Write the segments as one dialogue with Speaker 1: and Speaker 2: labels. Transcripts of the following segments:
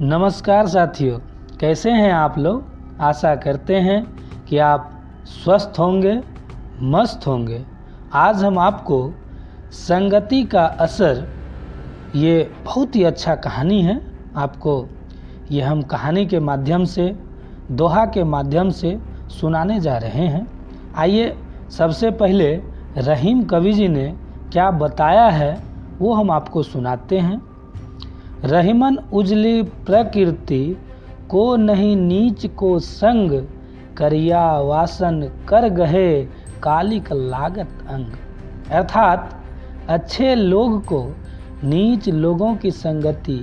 Speaker 1: नमस्कार साथियों, कैसे हैं आप लोग। आशा करते हैं कि आप स्वस्थ होंगे, मस्त होंगे। आज हम आपको संगति का असर, ये बहुत ही अच्छा कहानी है। आपको ये हम कहानी के माध्यम से, दोहा के माध्यम से सुनाने जा रहे हैं। आइए सबसे पहले रहीम कवि जी ने क्या बताया है वो हम आपको सुनाते हैं। रहीमन उजली प्रकृति को नहीं नीच को संग, करिया वासन कर गहे कालिक लागत अंग। अर्थात अच्छे लोग को नीच लोगों की संगति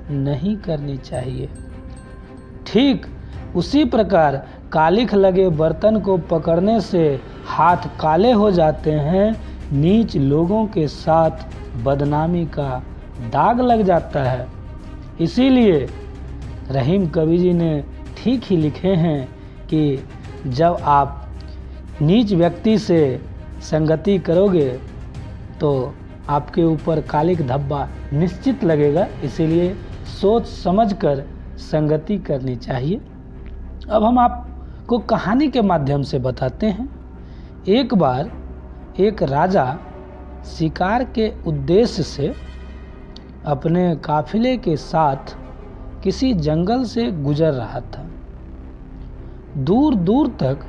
Speaker 1: नहीं करनी चाहिए। ठीक उसी प्रकार कालिख लगे बर्तन को पकड़ने से हाथ काले हो जाते हैं, नीच लोगों के साथ बदनामी का दाग लग जाता है। इसीलिए रहीम कवि जी ने ठीक ही लिखे हैं कि जब आप नीच व्यक्ति से संगति करोगे तो आपके ऊपर कालिक धब्बा निश्चित लगेगा। इसीलिए सोच समझकर संगति करनी चाहिए। अब हम आपको कहानी के माध्यम से बताते हैं। एक बार एक राजा शिकार के उद्देश्य से अपने काफिले के साथ किसी जंगल से गुजर रहा था। दूर दूर तक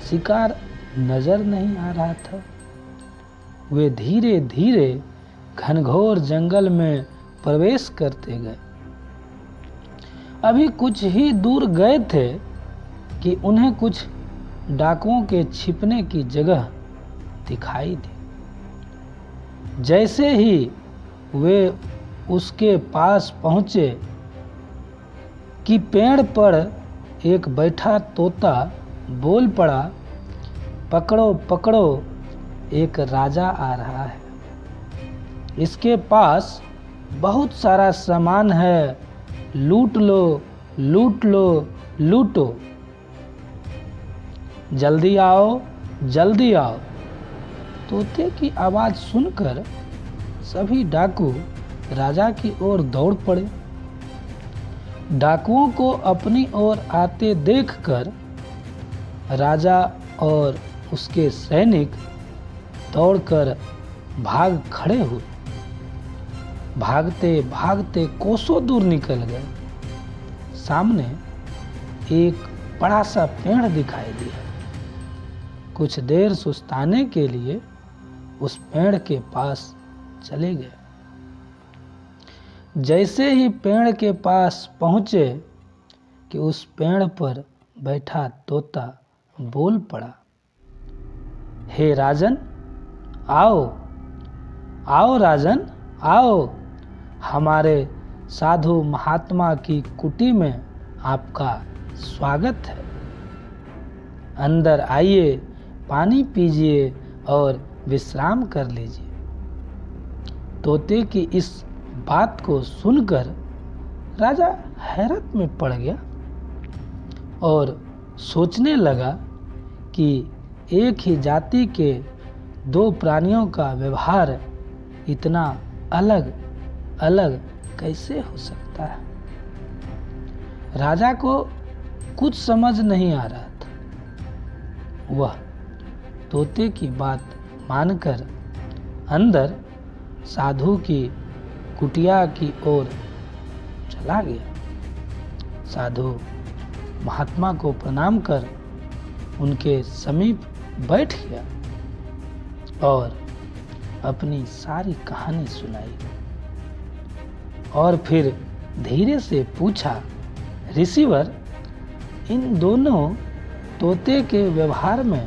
Speaker 1: शिकार नजर नहीं आ रहा था। वे धीरे धीरे घनघोर जंगल में प्रवेश करते गए। अभी कुछ ही दूर गए थे कि उन्हें कुछ डाकुओं के छिपने की जगह दिखाई दी। जैसे ही वे उसके पास पहुंचे कि पेड़ पर एक बैठा तोता बोल पड़ा, पकड़ो पकड़ो, एक राजा आ रहा है। इसके पास बहुत सारा सामान है, लूट लो लूट लो लूटो, जल्दी आओ जल्दी आओ। तोते की आवाज़ सुनकर सभी डाकू राजा की ओर दौड़ पड़े। डाकुओं को अपनी ओर आते देखकर राजा और उसके सैनिक दौड़कर भाग खड़े हुए। भागते भागते कोसों दूर निकल गए। सामने एक बड़ा सा पेड़ दिखाई दिया। कुछ देर सुस्ताने के लिए उस पेड़ के पास चले गए। जैसे ही पेड़ के पास पहुंचे कि उस पेड़ पर बैठा तोता बोल पड़ा, हे राजन, आओ आओ राजन आओ, हमारे साधु महात्मा की कुटी में आपका स्वागत है। अंदर आइए, पानी पीजिए और विश्राम कर लीजिए। तोते की इस बात को सुनकर राजा हैरत में पड़ गया और सोचने लगा कि एक ही जाति के दो प्राणियों का व्यवहार इतना अलग अलग कैसे हो सकता है। राजा को कुछ समझ नहीं आ रहा था। वह तोते की बात मानकर अंदर साधु की कुटिया की ओर चला गया। साधु महात्मा को प्रणाम कर उनके समीप बैठ गया और अपनी सारी कहानी सुनाई और फिर धीरे से पूछा, ऋषिवर, इन दोनों तोते के व्यवहार में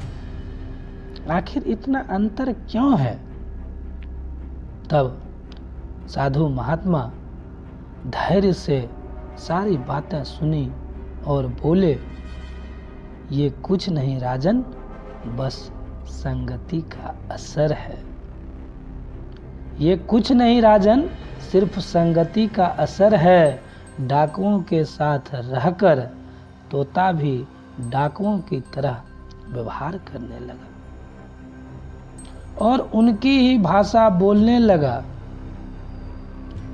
Speaker 1: आखिर इतना अंतर क्यों है। तब साधु महात्मा धैर्य से सारी बातें सुनी और बोले, ये कुछ नहीं राजन, बस संगति का असर है। ये कुछ नहीं राजन, सिर्फ संगति का असर है। डाकुओं के साथ रहकर तोता भी डाकुओं की तरह व्यवहार करने लगा और उनकी ही भाषा बोलने लगा।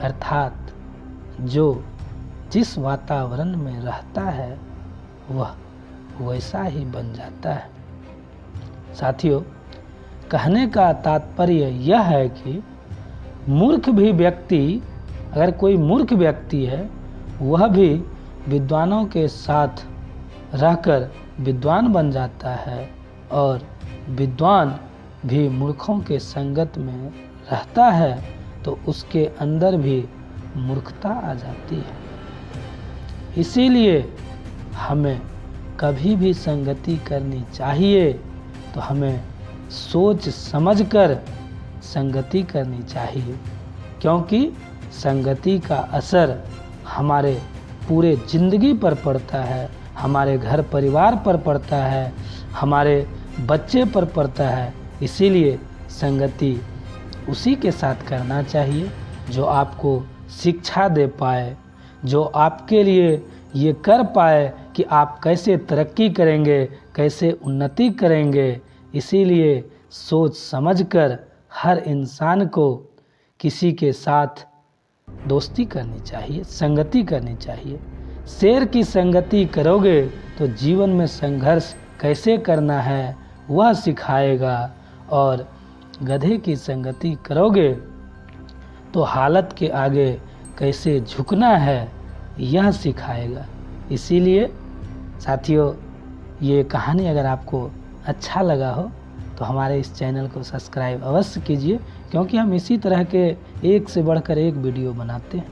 Speaker 1: अर्थात जो जिस वातावरण में रहता है वह वैसा ही बन जाता है। साथियों, कहने का तात्पर्य यह है कि मूर्ख भी व्यक्ति, अगर कोई मूर्ख व्यक्ति है, वह भी विद्वानों के साथ रहकर विद्वान बन जाता है और विद्वान भी मूर्खों के संगत में रहता है तो उसके अंदर भी मूर्खता आ जाती है। इसीलिए हमें कभी भी संगति करनी चाहिए तो हमें सोच समझकर संगति करनी चाहिए, क्योंकि संगति का असर हमारे पूरे ज़िंदगी पर पड़ता है, हमारे घर परिवार पर पड़ता है, हमारे बच्चे पर पड़ता है। इसीलिए संगति उसी के साथ करना चाहिए जो आपको शिक्षा दे पाए, जो आपके लिए ये कर पाए कि आप कैसे तरक्की करेंगे, कैसे उन्नति करेंगे। इसीलिए सोच समझकर हर इंसान को किसी के साथ दोस्ती करनी चाहिए, संगति करनी चाहिए। शेर की संगति करोगे तो जीवन में संघर्ष कैसे करना है वह सिखाएगा, और गधे की संगति करोगे तो हालत के आगे कैसे झुकना है यह सिखाएगा। इसीलिए साथियों, ये कहानी अगर आपको अच्छा लगा हो तो हमारे इस चैनल को सब्सक्राइब अवश्य कीजिए, क्योंकि हम इसी तरह के एक से बढ़कर एक वीडियो बनाते हैं।